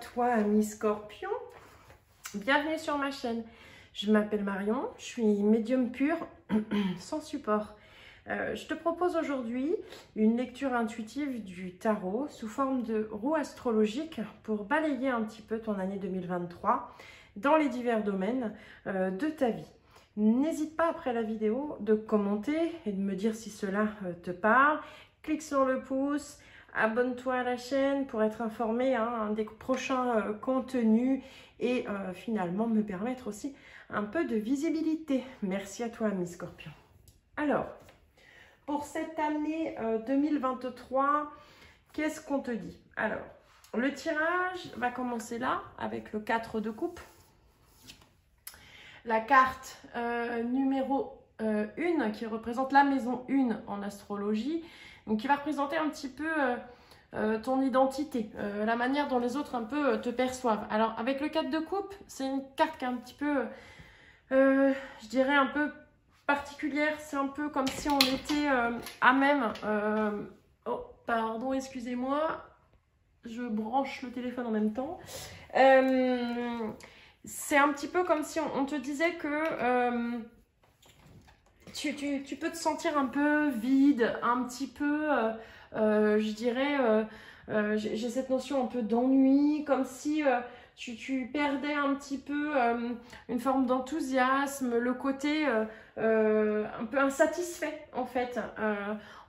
toi, ami Scorpion. Bienvenue sur ma chaîne. Je m'appelle Marion, je suis médium pur, sans support. Je te propose aujourd'hui une lecture intuitive du tarot sous forme de roue astrologique pour balayer un petit peu ton année 2023 dans les divers domaines de ta vie. N'hésite pas après la vidéo de commenter et de me dire si cela te parle. Clique sur le pouce, abonne-toi à la chaîne pour être informé des prochains contenus et finalement me permettre aussi un peu de visibilité. Merci à toi, ami Scorpion. Alors, pour cette année 2023, qu'est-ce qu'on te dit? Alors, le tirage va commencer là avec le 4 de coupe. La carte numéro 1 qui représente la maison 1 en astrologie, donc qui va représenter un petit peu ton identité, la manière dont les autres un peu te perçoivent. Alors avec le 4 de coupe, c'est une carte qui est un petit peu, je dirais un peu particulière, c'est un peu comme si on était à même, oh pardon, excusez-moi, je branche le téléphone en même temps. C'est un petit peu comme si on te disait que tu peux te sentir un peu vide, un petit peu, je dirais, j'ai cette notion un peu d'ennui, comme si tu perdais un petit peu une forme d'enthousiasme, le côté un peu insatisfait en fait,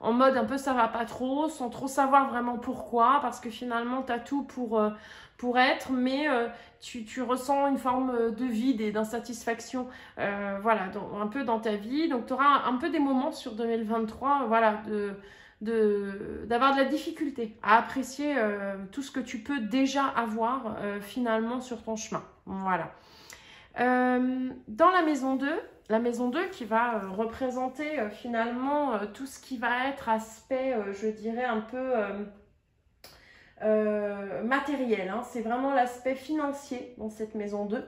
en mode un peu ça va pas trop, sans trop savoir vraiment pourquoi, parce que finalement tu as tout pour être, mais tu ressens une forme de vide et d'insatisfaction, voilà, un peu dans ta vie. Donc tu auras un peu des moments sur 2023, voilà, d'avoir de la difficulté à apprécier tout ce que tu peux déjà avoir finalement sur ton chemin. Voilà. Dans la maison 2 qui va représenter finalement tout ce qui va être aspect, je dirais, un peu matériel, hein. C'est vraiment l'aspect financier dans cette maison 2.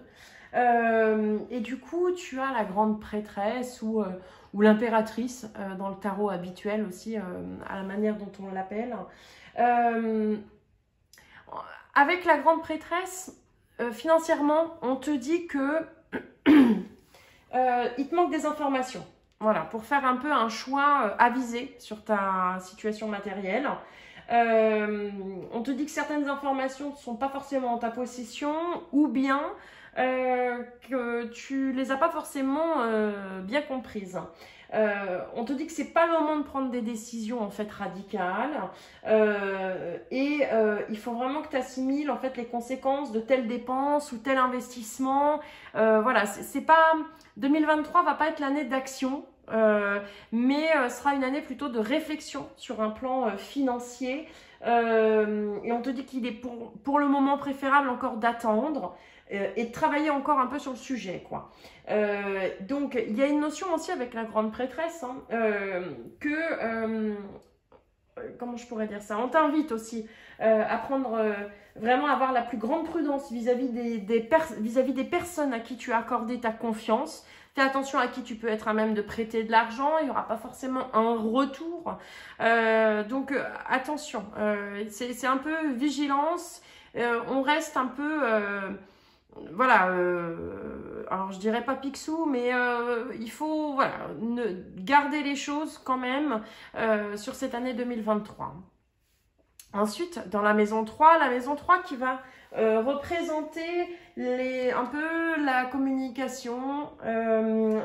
Et du coup, tu as la grande prêtresse ou l'impératrice dans le tarot habituel aussi, à la manière dont on l'appelle. Avec la grande prêtresse, financièrement, on te dit que il te manque des informations. Voilà, pour faire un peu un choix avisé sur ta situation matérielle. On te dit que certaines informations ne sont pas forcément en ta possession, ou bien que tu les as pas forcément bien comprises. On te dit que c'est pas le moment de prendre des décisions en fait radicales, il faut vraiment que tu assimiles en fait les conséquences de telle dépense ou tel investissement. Voilà, c'est pas 2023 va pas être l'année d'action. Mais sera une année plutôt de réflexion sur un plan financier, et on te dit qu'il est pour le moment préférable encore d'attendre et de travailler encore un peu sur le sujet, quoi. Donc il y a une notion aussi avec la grande prêtresse, hein, comment je pourrais dire ça, on t'invite aussi à prendre vraiment avoir la plus grande prudence vis-à-vis des personnes à qui tu as accordé ta confiance. Fais attention à qui tu peux être à même de prêter de l'argent, il n'y aura pas forcément un retour. Donc attention, c'est un peu vigilance, on reste un peu, voilà, alors je dirais pas Picsou, mais il faut voilà, garder les choses quand même sur cette année 2023. Ensuite, dans la maison 3 qui va représenter un peu la communication,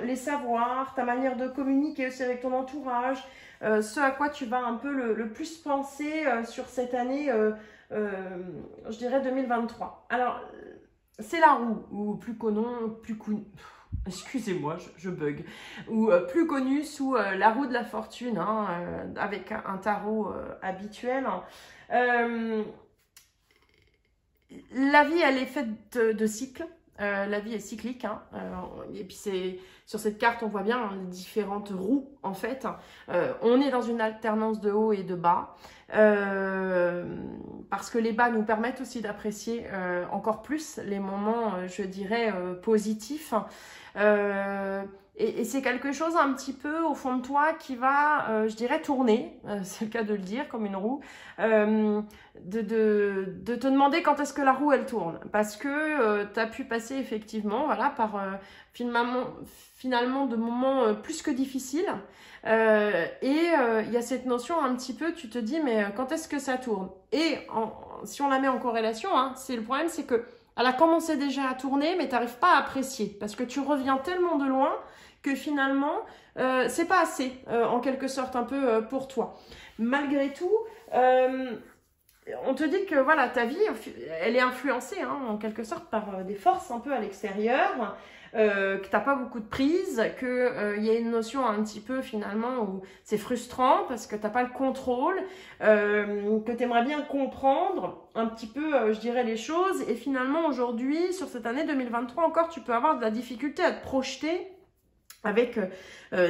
les savoirs, ta manière de communiquer aussi avec ton entourage, ce à quoi tu vas un peu le plus penser sur cette année, je dirais 2023. Alors, c'est la roue, ou excusez-moi, je bug, ou plus connue sous la roue de la fortune, hein, avec un tarot habituel. La vie, elle est faite de cycles. La vie est cyclique, hein, et puis sur cette carte on voit bien les différentes roues en fait. On est dans une alternance de haut et de bas, parce que les bas nous permettent aussi d'apprécier encore plus les moments, je dirais, positifs. Et c'est quelque chose un petit peu au fond de toi qui va, je dirais, tourner, c'est le cas de le dire, comme une roue, de te demander quand est-ce que la roue, elle tourne. Parce que tu as pu passer effectivement, voilà, par finalement de moments plus que difficiles. Il y a cette notion un petit peu, tu te dis, mais quand est-ce que ça tourne? Et si on la met en corrélation, hein, le problème, c'est que elle a commencé déjà à tourner, mais tu n'arrives pas à apprécier. Parce que tu reviens tellement de loin que finalement, c'est pas assez, en quelque sorte, un peu pour toi. Malgré tout, on te dit que voilà, ta vie, elle est influencée, hein, en quelque sorte, par des forces un peu à l'extérieur, que tu n'as pas beaucoup de prise, qu'il y a une notion un petit peu finalement où c'est frustrant parce que tu n'as pas le contrôle, que tu aimerais bien comprendre un petit peu, je dirais, les choses. Et finalement, aujourd'hui, sur cette année 2023 encore, tu peux avoir de la difficulté à te projeter avec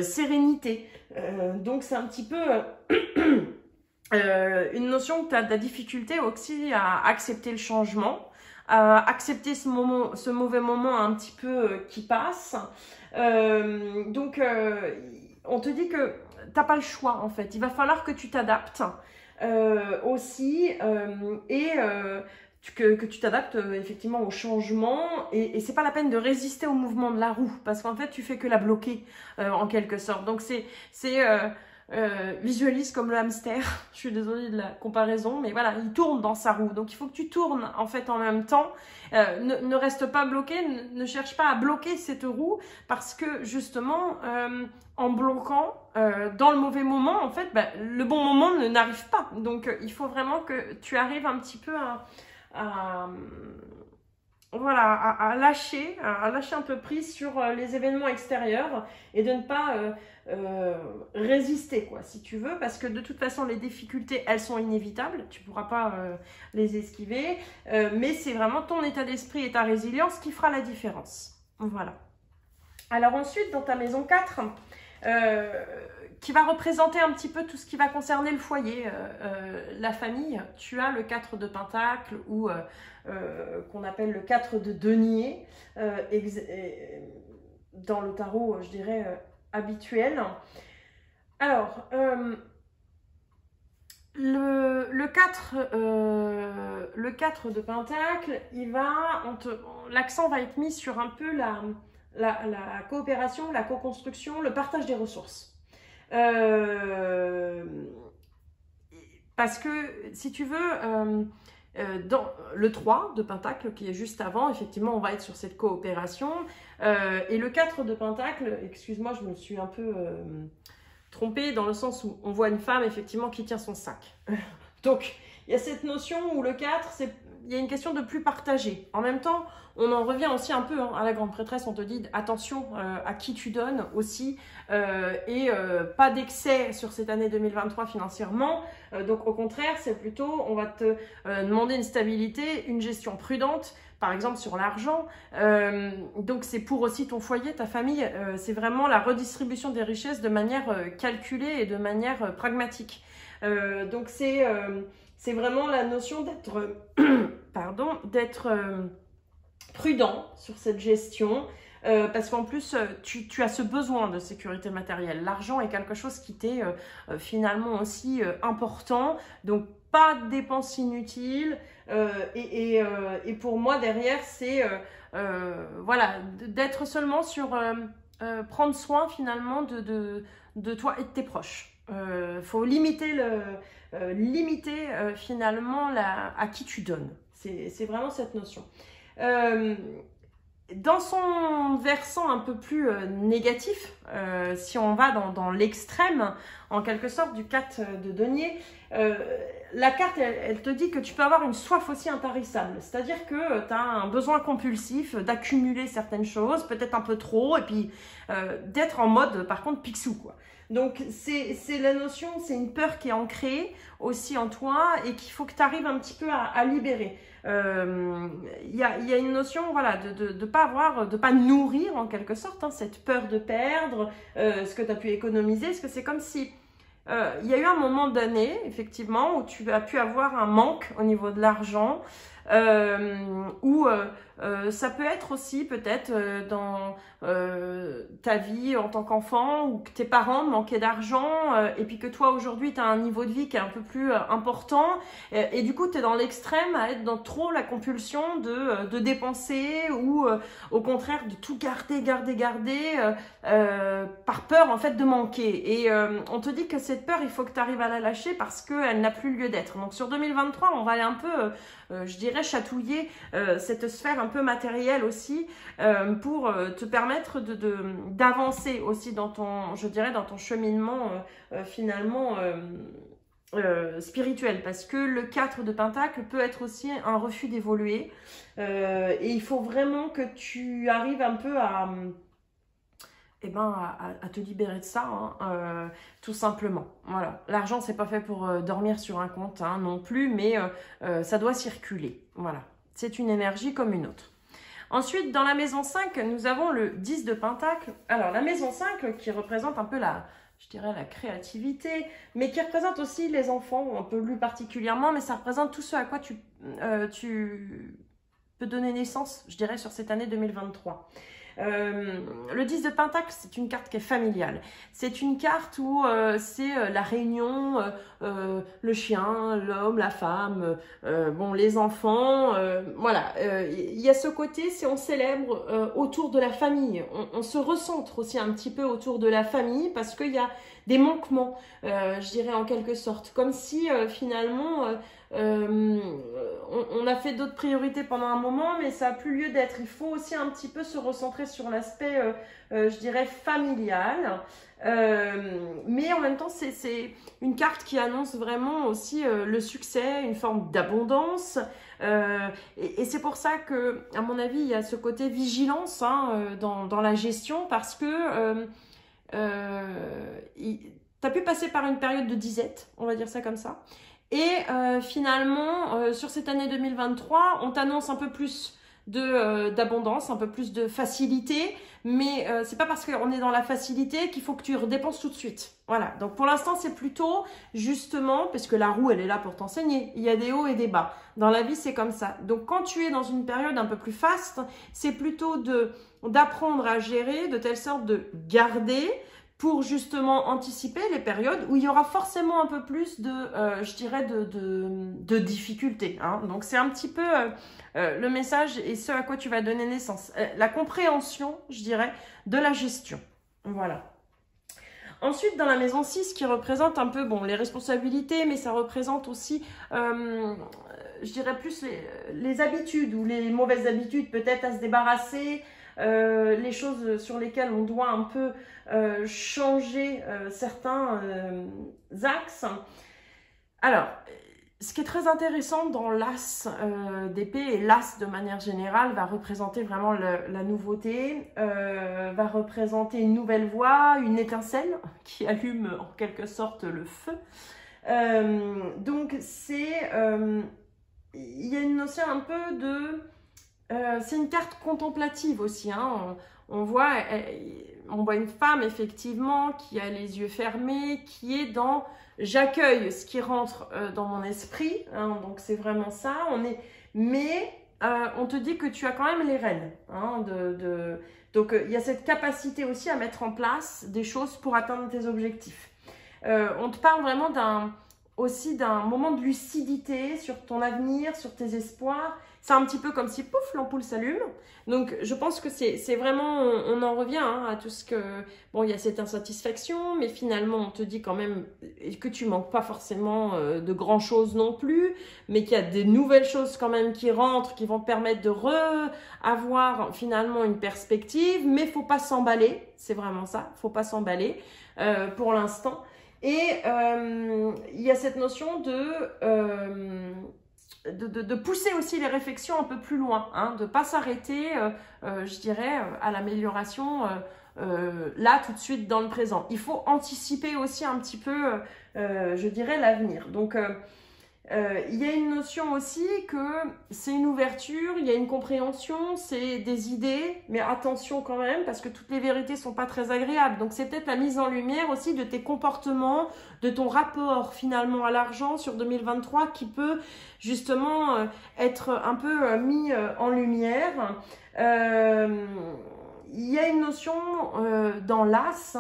sérénité. Donc, c'est un petit peu... une notion que tu as de la difficulté aussi à accepter le changement, à accepter ce mauvais moment un petit peu qui passe. On te dit que tu n'as pas le choix en fait. Il va falloir que tu t'adaptes aussi que tu t'adaptes effectivement au changement et c'est pas la peine de résister au mouvement de la roue parce qu'en fait tu fais que la bloquer en quelque sorte. Donc visualise comme le hamster, je suis désolée de la comparaison, mais voilà, il tourne dans sa roue. Donc il faut que tu tournes en fait en même temps. Ne reste pas bloqué, ne cherche pas à bloquer cette roue parce que justement, en bloquant dans le mauvais moment, en fait, le bon moment n'arrive pas. Donc il faut vraiment que tu arrives un petit peu voilà, à lâcher un peu prise sur les événements extérieurs et de ne pas résister, quoi, si tu veux, parce que de toute façon, les difficultés, elles sont inévitables, tu ne pourras pas les esquiver, mais c'est vraiment ton état d'esprit et ta résilience qui fera la différence. Voilà. Alors ensuite, dans ta maison 4, qui va représenter un petit peu tout ce qui va concerner le foyer, la famille, tu as le 4 de Pentacle ou qu'on appelle le 4 de Denier dans le tarot, je dirais, habituel. Alors, le 4 de Pentacle, l'accent va être mis sur un peu la coopération, la co-construction, le partage des ressources. Parce que, si tu veux, dans le 3 de Pentacle, qui est juste avant, effectivement, on va être sur cette coopération. Et le 4 de Pentacle, excuse-moi, je me suis un peu trompée dans le sens où on voit une femme, effectivement, qui tient son sac. Donc, il y a cette notion où le 4, il y a une question de plus partager. En même temps, on en revient aussi un peu à la grande prêtresse, on te dit attention à qui tu donnes aussi pas d'excès sur cette année 2023 financièrement. Donc au contraire, c'est plutôt, on va te demander une stabilité, une gestion prudente, par exemple sur l'argent. Donc c'est pour aussi ton foyer, ta famille, c'est vraiment la redistribution des richesses de manière calculée et de manière pragmatique. Donc c'est vraiment la notion d'être prudent sur cette gestion parce qu'en plus tu as ce besoin de sécurité matérielle. L'argent est quelque chose qui t'est finalement aussi important, donc pas de dépenses inutiles et pour moi derrière c'est voilà, d'être seulement sur prendre soin finalement de toi et de tes proches. Faut limiter finalement à qui tu donnes. C'est vraiment cette notion. Dans son versant un peu plus négatif, si on va dans l'extrême, en quelque sorte, du 4 de Denier, la carte, elle te dit que tu peux avoir une soif aussi intarissable. C'est-à-dire que tu as un besoin compulsif d'accumuler certaines choses, peut-être un peu trop, et puis d'être en mode, par contre, Picsou, quoi. Donc, c'est la notion, c'est une peur qui est ancrée aussi en toi et qu'il faut que tu arrives un petit peu à libérer. Il y a une notion, voilà, de pas nourrir en quelque sorte cette peur de perdre ce que tu as pu économiser, parce que c'est comme si il y a eu un moment d'année, effectivement, où tu as pu avoir un manque au niveau de l'argent, ou ça peut être aussi peut-être dans ta vie en tant qu'enfant, ou que tes parents manquaient d'argent, et puis que toi aujourd'hui tu as un niveau de vie qui est un peu plus important, et du coup tu es dans l'extrême à être dans trop la compulsion de dépenser, ou au contraire de tout garder, par peur en fait de manquer. Et on te dit que cette peur, il faut que tu arrives à la lâcher parce qu'elle n'a plus lieu d'être. Donc sur 2023, on va aller un peu, je dirais, chatouiller cette sphère un peu matérielle aussi, pour te permettre d'avancer aussi dans ton, je dirais, dans ton cheminement finalement spirituel, parce que le 4 de Pentacle peut être aussi un refus d'évoluer, et il faut vraiment que tu arrives un peu à te libérer de ça, hein, tout simplement. Voilà. L'argent, c'est pas fait pour dormir sur un compte, hein, non plus, mais ça doit circuler. Voilà. C'est une énergie comme une autre. Ensuite, dans la maison 5, nous avons le 10 de Pentacle. Alors, la maison 5 qui représente un peu je dirais la créativité, mais qui représente aussi les enfants, un peu plus particulièrement, mais ça représente tout ce à quoi tu peux donner naissance, je dirais, sur cette année 2023. Le 10 de Pentacle, c'est une carte qui est familiale. C'est une carte où c'est la réunion, le chien, l'homme, la femme, bon, les enfants. Voilà, il y a ce côté, si on célèbre autour de la famille, on se recentre aussi un petit peu autour de la famille parce qu'il y a des manquements, je dirais en quelque sorte. Comme si finalement... on a fait d'autres priorités pendant un moment, mais ça n'a plus lieu d'être. Il faut aussi un petit peu se recentrer sur l'aspect, je dirais, familial. Mais en même temps, c'est une carte qui annonce vraiment aussi le succès, une forme d'abondance. Et c'est pour ça que, à mon avis, il y a ce côté vigilance, hein, dans la gestion, parce que tu as pu passer par une période de disette, on va dire ça comme ça. Et finalement, sur cette année 2023, on t'annonce un peu plus d'abondance, un peu plus de facilité, mais c'est pas parce qu'on est dans la facilité qu'il faut que tu redépenses tout de suite. Voilà, donc pour l'instant, c'est plutôt justement, parce que la roue, elle est là pour t'enseigner, il y a des hauts et des bas. Dans la vie, c'est comme ça. Donc quand tu es dans une période un peu plus faste, c'est plutôt d'apprendre à gérer de telle sorte de garder, pour justement anticiper les périodes où il y aura forcément un peu plus je dirais, de difficultés. Hein. Donc, c'est un petit peu le message et ce à quoi tu vas donner naissance. La compréhension, je dirais, de la gestion. Voilà. Ensuite, dans la maison 6, qui représente un peu, bon, les responsabilités, mais ça représente aussi, je dirais, plus les habitudes ou les mauvaises habitudes, peut-être à se débarrasser, les choses sur lesquelles on doit un peu changer certains axes. Alors, ce qui est très intéressant dans l'as d'épée, et l'as de manière générale va représenter vraiment la nouveauté, va représenter une nouvelle voie, une étincelle qui allume en quelque sorte le feu. Donc, il y a une notion un peu de... c'est une carte contemplative aussi, hein. On voit une femme effectivement qui a les yeux fermés, qui est dans j'accueille ce qui rentre dans mon esprit, hein, donc c'est vraiment ça. Mais on te dit que tu as quand même les rênes, hein, donc il y a cette capacité aussi à mettre en place des choses pour atteindre tes objectifs. On te parle vraiment aussi d'un moment de lucidité sur ton avenir, sur tes espoirs. C'est un petit peu comme si, pouf, l'ampoule s'allume. Donc, je pense que c'est vraiment, on en revient, hein, à tout ce que... Bon, il y a cette insatisfaction, mais finalement, on te dit quand même que tu manques pas forcément de grand-chose non plus, mais qu'il y a des nouvelles choses quand même qui rentrent, qui vont te permettre de avoir finalement une perspective, mais faut pas s'emballer, c'est vraiment ça, faut pas s'emballer pour l'instant. Et il y a cette notion de pousser aussi les réflexions un peu plus loin, hein, de ne pas s'arrêter, je dirais, à l'amélioration là, tout de suite, dans le présent. Il faut anticiper aussi un petit peu, je dirais, l'avenir. Donc, il y a une notion aussi que c'est une ouverture, il y a une compréhension, c'est des idées, mais attention quand même, parce que toutes les vérités ne sont pas très agréables. Donc c'est peut-être la mise en lumière aussi de tes comportements, de ton rapport finalement à l'argent sur 2023 qui peut justement être un peu mis en lumière. Il y a une notion dans l'As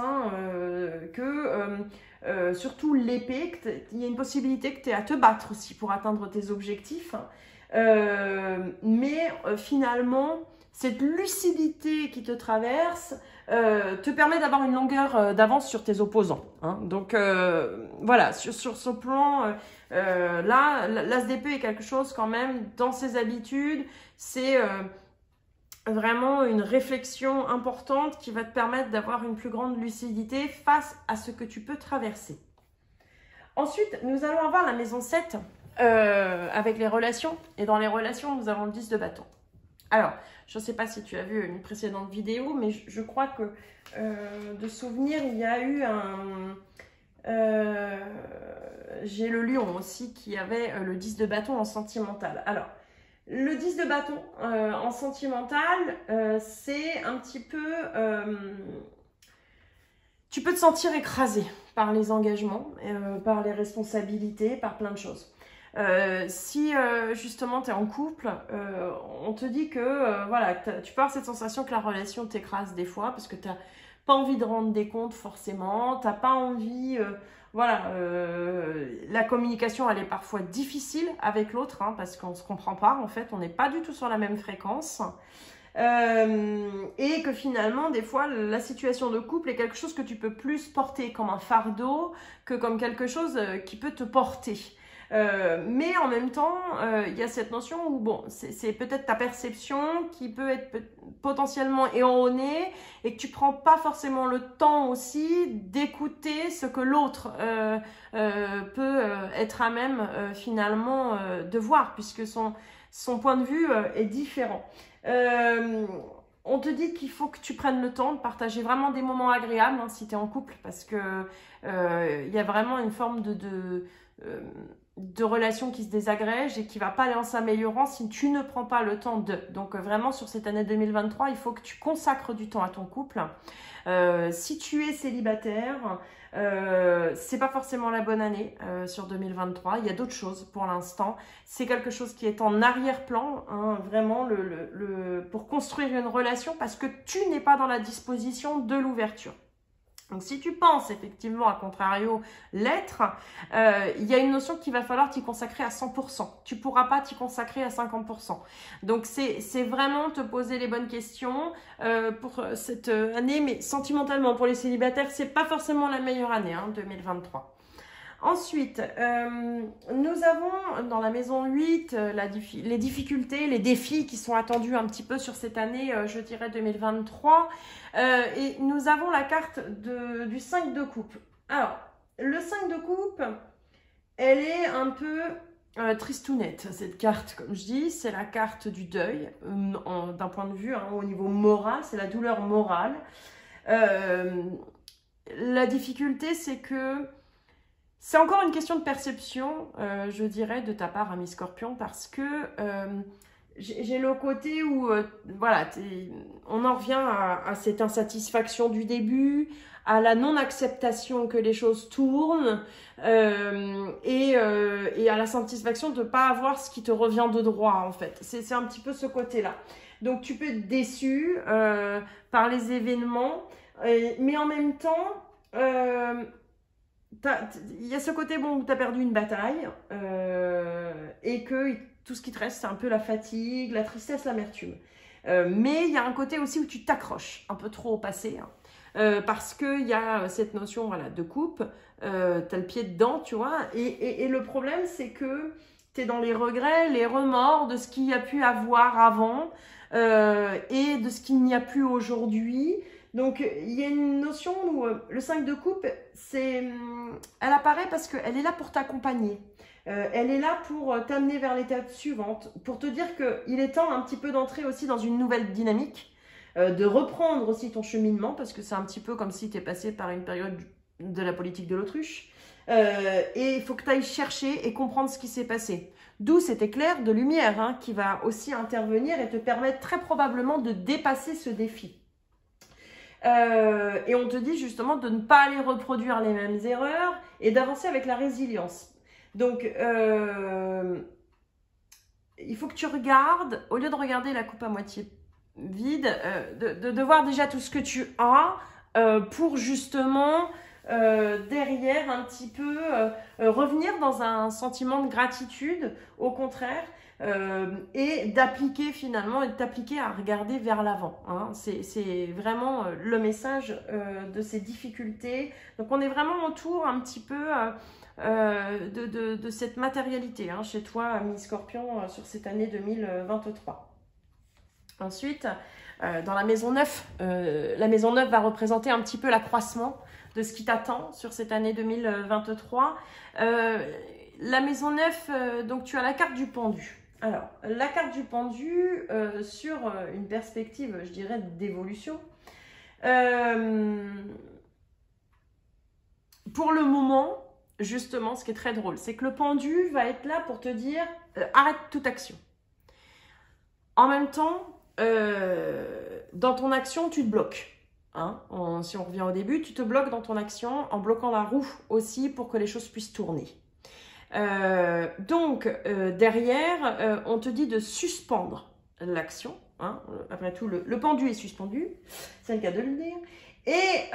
surtout l'épée, il y a une possibilité que tu aies à te battre aussi pour atteindre tes objectifs. Mais finalement, cette lucidité qui te traverse te permet d'avoir une longueur d'avance sur tes opposants. Hein. Donc voilà, sur ce plan, là, l'As d'épée est quelque chose quand même, dans ses habitudes, c'est vraiment une réflexion importante qui va te permettre d'avoir une plus grande lucidité face à ce que tu peux traverser. Ensuite, nous allons avoir la maison 7 avec les relations. Et dans les relations, nous avons le 10 de bâton. Alors, je ne sais pas si tu as vu une précédente vidéo, mais je crois que de souvenir, il y a eu j'ai le lion aussi qui avait le 10 de bâton en sentimental. Alors, le 10 de bâton en sentimental, c'est un petit peu... tu peux te sentir écrasé par les engagements, par les responsabilités, par plein de choses. Si justement tu es en couple, on te dit que voilà, tu peux avoir cette sensation que la relation t'écrase des fois parce que tu n'as pas envie de rendre des comptes forcément, tu n'as pas envie... voilà, la communication, elle est parfois difficile avec l'autre, hein, parce qu'on ne se comprend pas, en fait, on n'est pas du tout sur la même fréquence. Et que finalement, des fois, la situation de couple est quelque chose que tu peux plus porter comme un fardeau que comme quelque chose qui peut te porter. Mais en même temps, il y a cette notion où, bon, c'est peut-être ta perception qui peut être potentiellement erronée et que tu prends pas forcément le temps aussi d'écouter ce que l'autre peut être à même finalement de voir, puisque son point de vue est différent. On te dit qu'il faut que tu prennes le temps de partager vraiment des moments agréables hein, si tu es en couple, parce que y a vraiment une forme de relation qui se désagrège et qui ne va pas aller en s'améliorant si tu ne prends pas le temps de. Donc vraiment sur cette année 2023, il faut que tu consacres du temps à ton couple. Si tu es célibataire, c'est pas forcément la bonne année sur 2023. Il y a d'autres choses pour l'instant. C'est quelque chose qui est en arrière-plan, hein, vraiment pour construire une relation parce que tu n'es pas dans la disposition de l'ouverture. Donc, si tu penses effectivement, à contrario, l'être, il y a une notion qu'il va falloir t'y consacrer à 100%. Tu ne pourras pas t'y consacrer à 50%. Donc, c'est vraiment te poser les bonnes questions pour cette année. Mais sentimentalement, pour les célibataires, ce n'est pas forcément la meilleure année, hein, 2023. Ensuite, nous avons dans la maison 8 les difficultés, les défis qui sont attendus un petit peu sur cette année, je dirais 2023. Et nous avons la carte du 5 de coupe. Alors, le 5 de coupe, elle est un peu tristounette, cette carte, comme je dis. C'est la carte du deuil, d'un point de vue, hein, au niveau moral, c'est la douleur morale. La difficulté, c'est que c'est encore une question de perception, je dirais, de ta part, ami Scorpion, parce que j'ai le côté où, voilà, on en revient à cette insatisfaction du début, à la non-acceptation que les choses tournent, et à la satisfaction de ne pas avoir ce qui te revient de droit, en fait. C'est un petit peu ce côté-là. Donc, tu peux être déçu par les événements, mais en même temps... il y a ce côté bon, où tu as perdu une bataille et que tout ce qui te reste, c'est un peu la fatigue, la tristesse, l'amertume. Mais il y a un côté aussi où tu t'accroches un peu trop au passé hein, parce qu'il y a cette notion voilà, de coupe, tu as le pied dedans, tu vois. Et le problème, c'est que tu es dans les regrets, les remords de ce qu'il y a pu avoir avant et de ce qu'il n'y a plus aujourd'hui. Donc, il y a une notion où le 5 de coupe, elle apparaît parce qu'elle est là pour t'accompagner. Elle est là pour t'amener vers l'étape suivante, pour te dire qu'il est temps un petit peu d'entrer aussi dans une nouvelle dynamique, de reprendre aussi ton cheminement, parce que c'est un petit peu comme si tu es passé par une période de la politique de l'autruche. Et il faut que tu ailles chercher et comprendre ce qui s'est passé. D'où cet éclair de lumière hein, qui va aussi intervenir et te permettre très probablement de dépasser ce défi. Et on te dit justement de ne pas aller reproduire les mêmes erreurs et d'avancer avec la résilience. Donc, il faut que tu regardes, au lieu de regarder la coupe à moitié vide, de voir déjà tout ce que tu as pour justement derrière un petit peu revenir dans un sentiment de gratitude, au contraire, et d'appliquer finalement et de t'appliquer à regarder vers l'avant. Hein. C'est vraiment le message de ces difficultés. Donc on est vraiment autour un petit peu de cette matérialité hein, chez toi, mi-scorpion, sur cette année 2023. Ensuite, dans la maison 9 va représenter un petit peu l'accroissement de ce qui t'attend sur cette année 2023. La maison 9, donc tu as la carte du pendu. Alors, la carte du pendu sur une perspective, je dirais, d'évolution. Pour le moment, justement, ce qui est très drôle, c'est que le pendu va être là pour te dire arrête toute action. En même temps, dans ton action, tu te bloques. Hein, si on revient au début, tu te bloques dans ton action en bloquant la roue aussi pour que les choses puissent tourner. Donc, derrière, on te dit de suspendre l'action. Hein, après tout, le pendu est suspendu, c'est le cas de le dire. Et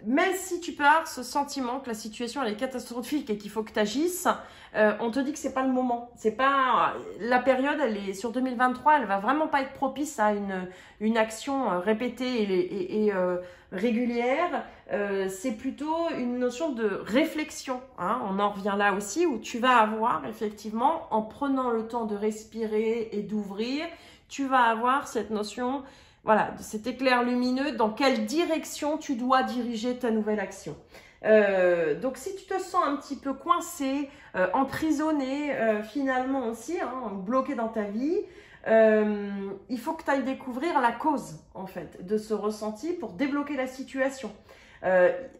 même si tu peux avoir ce sentiment que la situation elle est catastrophique et qu'il faut que tu agisses, on te dit que c'est pas le moment. C'est pas la période, elle est sur 2023, elle va vraiment pas être propice à une action répétée et régulière. C'est plutôt une notion de réflexion. Hein. On en revient là aussi où tu vas avoir effectivement, en prenant le temps de respirer et d'ouvrir, tu vas avoir cette notion. Voilà, cet éclair lumineux, dans quelle direction tu dois diriger ta nouvelle action. Donc, si tu te sens un petit peu coincé, emprisonné finalement aussi, hein, bloqué dans ta vie, il faut que tu ailles découvrir la cause, en fait, de ce ressenti pour débloquer la situation.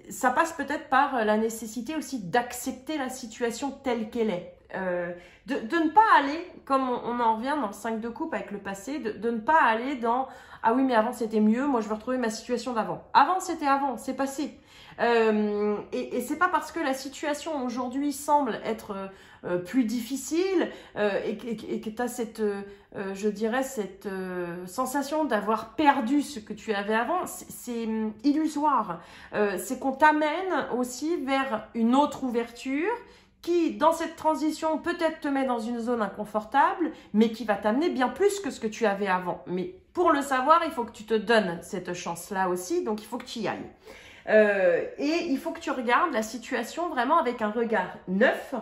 Ça passe peut-être par la nécessité aussi d'accepter la situation telle qu'elle est. De ne pas aller, comme on en revient dans le 5 de coupe avec le passé, de ne pas aller dans « Ah oui, mais avant c'était mieux, moi je veux retrouver ma situation d'avant. » Avant c'était avant, c'est passé. Et c'est pas parce que la situation aujourd'hui semble être plus difficile et que tu as cette, je dirais, cette sensation d'avoir perdu ce que tu avais avant, c'est illusoire. C'est qu'on t'amène aussi vers une autre ouverture qui, dans cette transition, peut-être te met dans une zone inconfortable, mais qui va t'amener bien plus que ce que tu avais avant. Mais pour le savoir, il faut que tu te donnes cette chance-là aussi, donc il faut que tu y ailles. Et il faut que tu regardes la situation vraiment avec un regard neuf.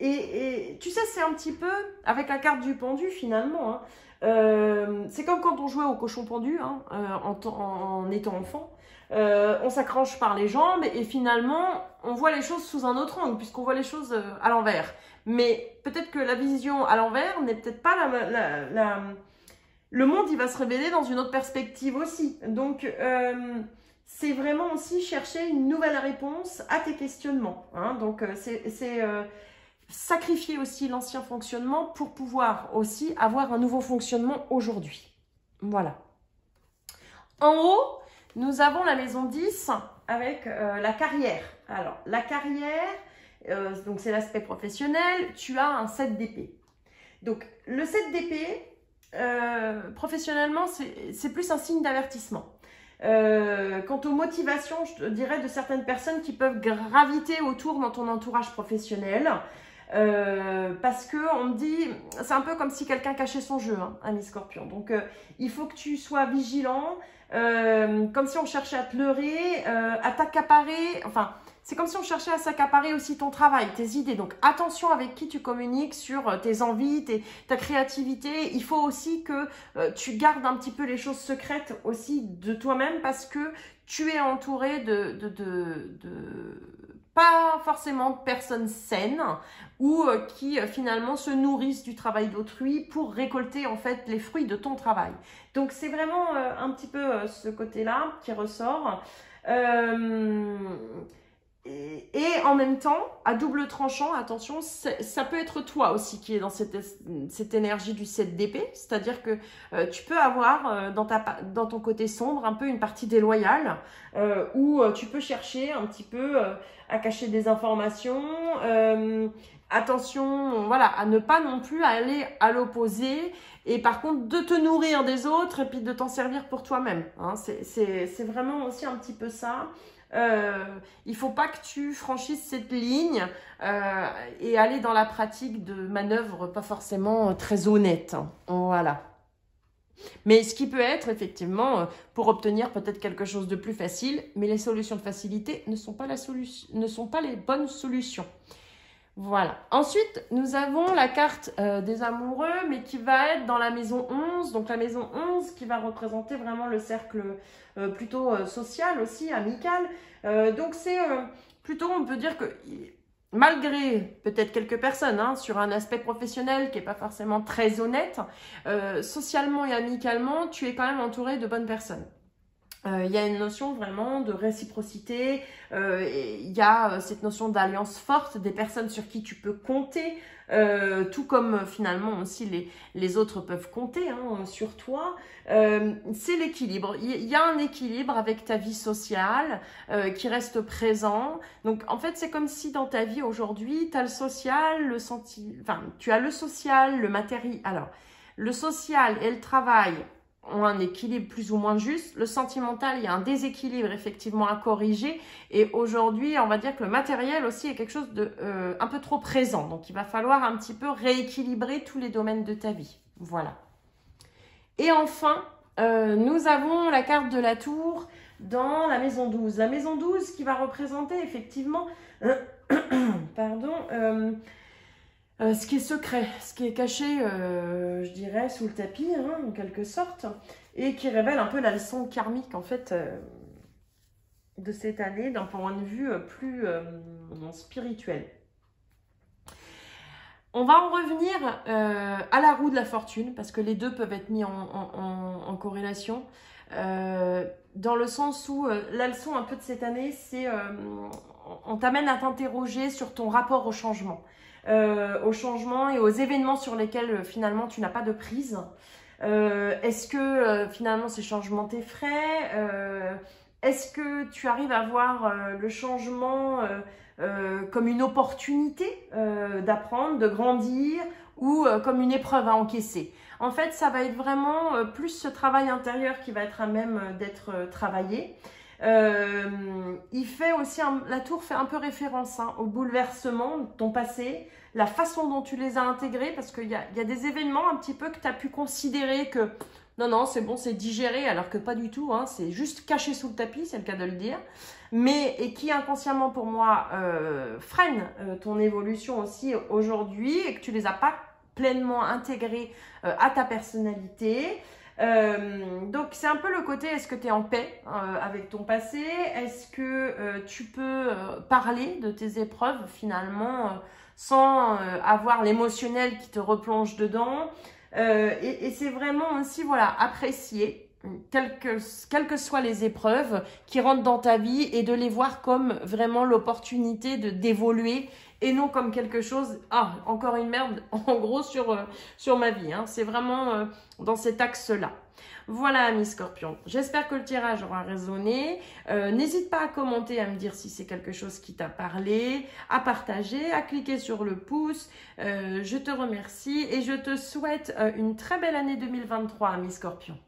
Et tu sais, c'est un petit peu, avec la carte du pendu finalement, hein, c'est comme quand on jouait au cochon pendu hein, en étant enfant. On s'accroche par les jambes et finalement, on voit les choses sous un autre angle puisqu'on voit les choses à l'envers. Mais peut-être que la vision à l'envers n'est peut-être pas le monde, il va se révéler dans une autre perspective aussi. Donc, c'est vraiment aussi chercher une nouvelle réponse à tes questionnements. Hein. Donc, c'est sacrifier aussi l'ancien fonctionnement pour pouvoir aussi avoir un nouveau fonctionnement aujourd'hui. Voilà. En haut, nous avons la maison 10 avec la carrière. Alors, la carrière, donc c'est l'aspect professionnel, tu as un 7 d'épée. Donc, le 7 d'épée, professionnellement, c'est plus un signe d'avertissement. Quant aux motivations, je te dirais, de certaines personnes qui peuvent graviter autour dans ton entourage professionnel, parce que on me dit, c'est un peu comme si quelqu'un cachait son jeu, hein, ami Scorpion. Donc, il faut que tu sois vigilant, comme si on cherchait à te leurrer, à t'accaparer, enfin, c'est comme si on cherchait à s'accaparer aussi ton travail, tes idées. Donc, attention avec qui tu communiques sur tes envies, ta créativité. Il faut aussi que tu gardes un petit peu les choses secrètes aussi de toi-même parce que tu es entouré pas forcément de personnes saines ou qui finalement se nourrissent du travail d'autrui pour récolter en fait les fruits de ton travail. Donc, c'est vraiment un petit peu ce côté-là qui ressort. Et en même temps, à double tranchant, attention, ça peut être toi aussi qui est dans cette énergie du 7 d'épée. C'est-à-dire que tu peux avoir dans ton côté sombre un peu une partie déloyale où tu peux chercher un petit peu à cacher des informations. Attention, voilà, à ne pas non plus aller à l'opposé. Et par contre, de te nourrir des autres et puis de t'en servir pour toi-même. Hein. C'est vraiment aussi un petit peu ça. Il faut pas que tu franchisses cette ligne et aller dans la pratique de manœuvres pas forcément très honnêtes. Voilà. Mais ce qui peut être effectivement pour obtenir peut-être quelque chose de plus facile, mais les solutions de facilité ne sont pas les bonnes solutions. Voilà. Ensuite, nous avons la carte des amoureux, mais qui va être dans la maison 11. Donc, la maison 11 qui va représenter vraiment le cercle plutôt social aussi, amical. Donc, c'est plutôt, on peut dire que malgré peut-être quelques personnes sur un aspect professionnel qui n'est pas forcément très honnête, socialement et amicalement, tu es quand même entouré de bonnes personnes. Il y a une notion vraiment de réciprocité, il y a cette notion d'alliance forte, des personnes sur qui tu peux compter, tout comme finalement aussi les autres peuvent compter sur toi. C'est l'équilibre, il y a un équilibre avec ta vie sociale qui reste présent. Donc en fait c'est comme si dans ta vie aujourd'hui, tu as le social, tu as le social, le matériel. Alors le social et le travail ont un équilibre plus ou moins juste. Le sentimental, il y a un déséquilibre effectivement à corriger. Et aujourd'hui, on va dire que le matériel aussi est quelque chose de un peu trop présent. Donc, il va falloir un petit peu rééquilibrer tous les domaines de ta vie. Voilà. Et enfin, nous avons la carte de la tour dans la maison 12. La maison 12 qui va représenter effectivement pardon, ce qui est secret, ce qui est caché, je dirais, sous le tapis, en quelque sorte, et qui révèle un peu la leçon karmique, en fait, de cette année, d'un point de vue plus spirituel. On va en revenir à la roue de la fortune, parce que les deux peuvent être mis en corrélation, dans le sens où la leçon un peu de cette année, c'est on t'amène à t'interroger sur ton rapport au changement. Et aux événements sur lesquels finalement tu n'as pas de prise. Est-ce que finalement ces changements t'effraient? Est-ce que tu arrives à voir le changement comme une opportunité d'apprendre, de grandir ou comme une épreuve à encaisser? En fait, ça va être vraiment plus ce travail intérieur qui va être à même d'être travaillé. Il fait aussi la tour fait un peu référence au bouleversement de ton passé, la façon dont tu les as intégrés, parce qu'il y a des événements un petit peu que tu as pu considérer que non, c'est bon, c'est digéré, alors que pas du tout, c'est juste caché sous le tapis, c'est le cas de le dire, et qui inconsciemment pour moi freine ton évolution aussi aujourd'hui et que tu les as pas pleinement intégrés à ta personnalité. Donc c'est un peu le côté, est-ce que tu es en paix avec ton passé? Est-ce que tu peux parler de tes épreuves finalement sans avoir l'émotionnel qui te replonge dedans? Et c'est vraiment aussi, voilà, apprécier quelles que soient les épreuves qui rentrent dans ta vie et de les voir comme vraiment l'opportunité d'évoluer et non comme quelque chose, encore une merde, en gros, sur ma vie. C'est vraiment dans cet axe-là. Voilà, amis scorpions. J'espère que le tirage aura résonné. N'hésite pas à commenter, à me dire si c'est quelque chose qui t'a parlé, à partager, à cliquer sur le pouce. Je te remercie et je te souhaite une très belle année 2023, amis scorpions.